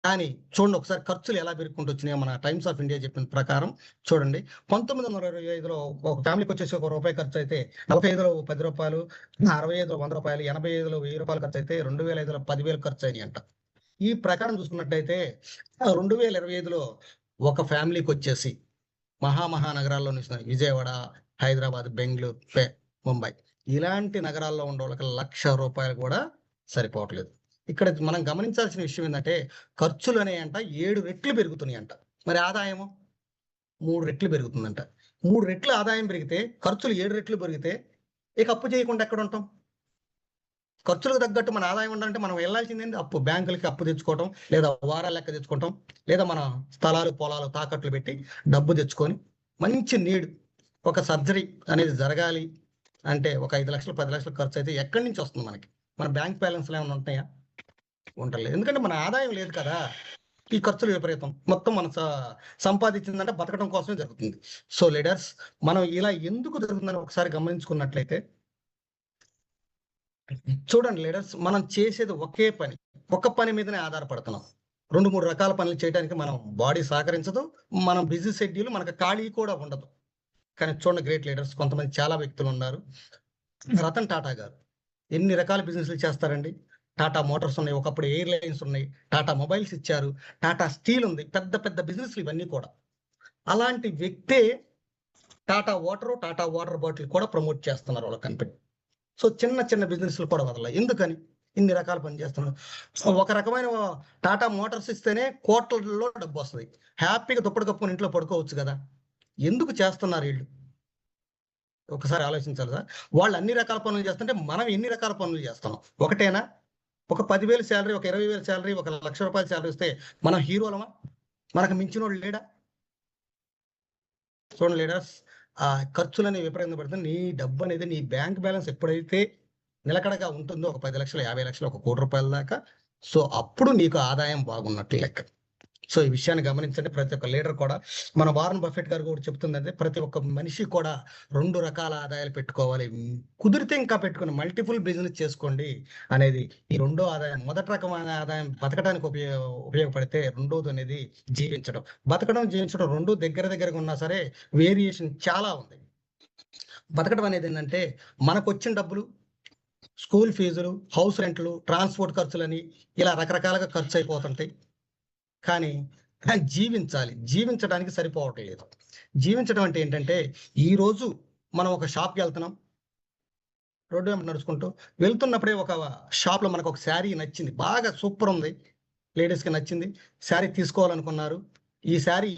కానీ చూడండి ఒకసారి ఖర్చులు ఎలా పెరుగుకుంటూ వచ్చినాయో మన టైమ్స్ ఆఫ్ ఇండియా చెప్పిన ప్రకారం చూడండి. 1925లో ఒక ఫ్యామిలీకి వచ్చేసి ₹1 ఖర్చు అయితే, 45లో ₹10, 65లో ₹100, 85లో ₹1000 ఖర్చు అయితే, 2005లో 10,000 ఖర్చు అయినాయంట. ఈ ప్రకారం చూసుకున్నట్టయితే 2025లో ఒక ఫ్యామిలీకి వచ్చేసి మహానగరాల్లో విజయవాడ, హైదరాబాద్, బెంగుళూరు, ముంబై ఇలాంటి నగరాల్లో ఉండేవాళ్ళకి ₹1,00,000 కూడా సరిపోవట్లేదు. ఇక్కడ మనం గమనించాల్సిన విషయం ఏంటంటే ఖర్చులు అనేయంట 7 రెట్లు పెరుగుతున్నాయంట. మరి ఆదాయము 3 రెట్లు పెరుగుతుందంట. 3 రెట్లు ఆదాయం పెరిగితే, ఖర్చులు 7 రెట్లు పెరిగితే, ఇక అప్పు చేయకుండా ఎక్కడ ఉంటాం? ఖర్చులకు తగ్గట్టు మన ఆదాయం ఉండాలంటే మనం వెళ్ళాల్సిందేంది అప్పు. బ్యాంకులకి అప్పు తెచ్చుకోవటం, లేదా వారాల లెక్క తెచ్చుకోవటం, లేదా మన స్థలాలు, పొలాలు తాకట్లు పెట్టి డబ్బు తెచ్చుకొని మంచి ఒక సర్జరీ అనేది జరగాలి అంటే ఒక 5,00,000, 10,00,000 ఖర్చు అయితే ఎక్కడి నుంచి వస్తుంది మనకి? మన బ్యాంక్ బ్యాలెన్స్‌లో ఏమైనా ఉంటాయా? ఉండలేదు. ఎందుకంటే మన ఆదాయం లేదు కదా! ఈ ఖర్చులు విపరీతం. మొత్తం మనం సంపాదించిందంటే బతకడం కోసమే జరుగుతుంది. సో లీడర్స్, మనం ఇలా ఎందుకు జరుగుతుందని ఒకసారి గమనించుకున్నట్లయితే చూడండి లీడర్స్, మనం చేసేది ఒకే పని. ఒక పని మీదనే ఆధారపడుతున్నాం. 2, 3 రకాల పనులు చేయడానికి మనం బాడీ సహకరించదు. మనం బిజీ షెడ్యూల్ మనకు ఖాళీ కూడా ఉండదు. కానీ చూడండి గ్రేట్ లీడర్స్, కొంతమంది చాలా వ్యక్తులున్నారు. రతన్ టాటా గారు ఎన్ని రకాల బిజినెస్‌లు చేస్తారండి. టాటా మోటార్స్ ఉన్నాయి. ఒకప్పుడు ఎయిర్‌లైన్స్ ఉన్నాయి. టాటా మొబైల్స్ ఇచ్చారు. టాటా స్టీల్ ఉంది. పెద్ద పెద్ద బిజినెస్‌లు ఇవన్నీ కూడా. అలాంటి వ్యక్తే టాటా వాటర్ బాటిల్ కూడా ప్రమోట్ చేస్తున్నారు వాళ్ళ కంపెనీ. సో చిన్న బిజినెస్‌లు కూడా వదలలా. ఎందుకని? ఇన్ని రకాల పని చేస్తున్నారు. ఒక రకమైన టాటా మోటార్స్ ఇస్తేనే కోట్లలో డబ్బొస్తది. హ్యాపీగా దుప్పటి కప్పుకొని ఇంట్లో పడుకోవచ్చు గదా! ఎందుకు చేస్తున్నారు ఈళ్ళు? ఒకసారి ఆలోచించాలి సార్. వాళ్ళు అన్ని రకాల పనులు చేస్తుంటే మనం ఎన్ని రకాల పనులు చేస్తున్నాం? ఒకటేనా? ఒక 10,000 సాలరీ, ఒక 20,000 సాలరీ, ఒక ₹1,00,000 సాలరీ వస్తే మనం హీరోలమా? మనకు మించినోడు లేడా? చూడండి లీడర్స్, ఖర్చులనేవి విపరీతంగా పెడుతుంది. నీ డబ్బనేది నీ బ్యాంక్ బ్యాలెన్స్ ఎప్పుడైతే నిలకడగా ఉంటుందో ఒక 10,00,000, 50,00,000, ఒక ₹1,00,00,000 దాకా, సో అప్పుడు నీకు ఆదాయం బాగున్నట్టు లెక్క. సో ఈ విషయాన్ని గమనించండి ప్రతి ఒక్క లీడర్ కూడా. మన వారన్ బఫెట్ గారు కూడా చెప్తుందంటే ప్రతి ఒక్క మనిషి కూడా 2 రకాల ఆదాయాలు పెట్టుకోవాలి. కుదిరితే ఇంకా పెట్టుకొని మల్టిపుల్ బిజినెస్ చేసుకోండి అనేది. ఈ రెండో ఆదాయం, మొదటి రకమైన ఆదాయం బతకడానికి ఉపయోగపడితే, రెండోది అనేది జీవించడం. బతకడం, జీవించడం 2 దగ్గరగా ఉన్నా సరే వేరియేషన్ చాలా ఉంది. బతకడం అనేది ఏంటంటే మనకొచ్చిన డబ్బులు, స్కూల్ ఫీజులు, హౌస్ రెంట్‌లు, ట్రాన్స్‌పోర్ట్ ఖర్చులని ఇలా రకరకాలుగా ఖర్చు అయిపోతుంటాయి. కానీ జీవించాలి. జీవించడానికి సరిపోవటం లేదు. జీవించడం అంటే ఏంటంటే, ఈరోజు మనం ఒక షాప్‌కెళ్తున్నాం. రోడ్డు వెంబట నడుచుకుంటూ వెళ్తున్నప్పుడే ఒక షాప్‌లో మనకొక శారీ నచ్చింది. బాగా సూపర్ ఉంది. లేడీస్‌కి నచ్చింది. శారీ తీసుకోవాలనుకున్నారు. ఈ శారీ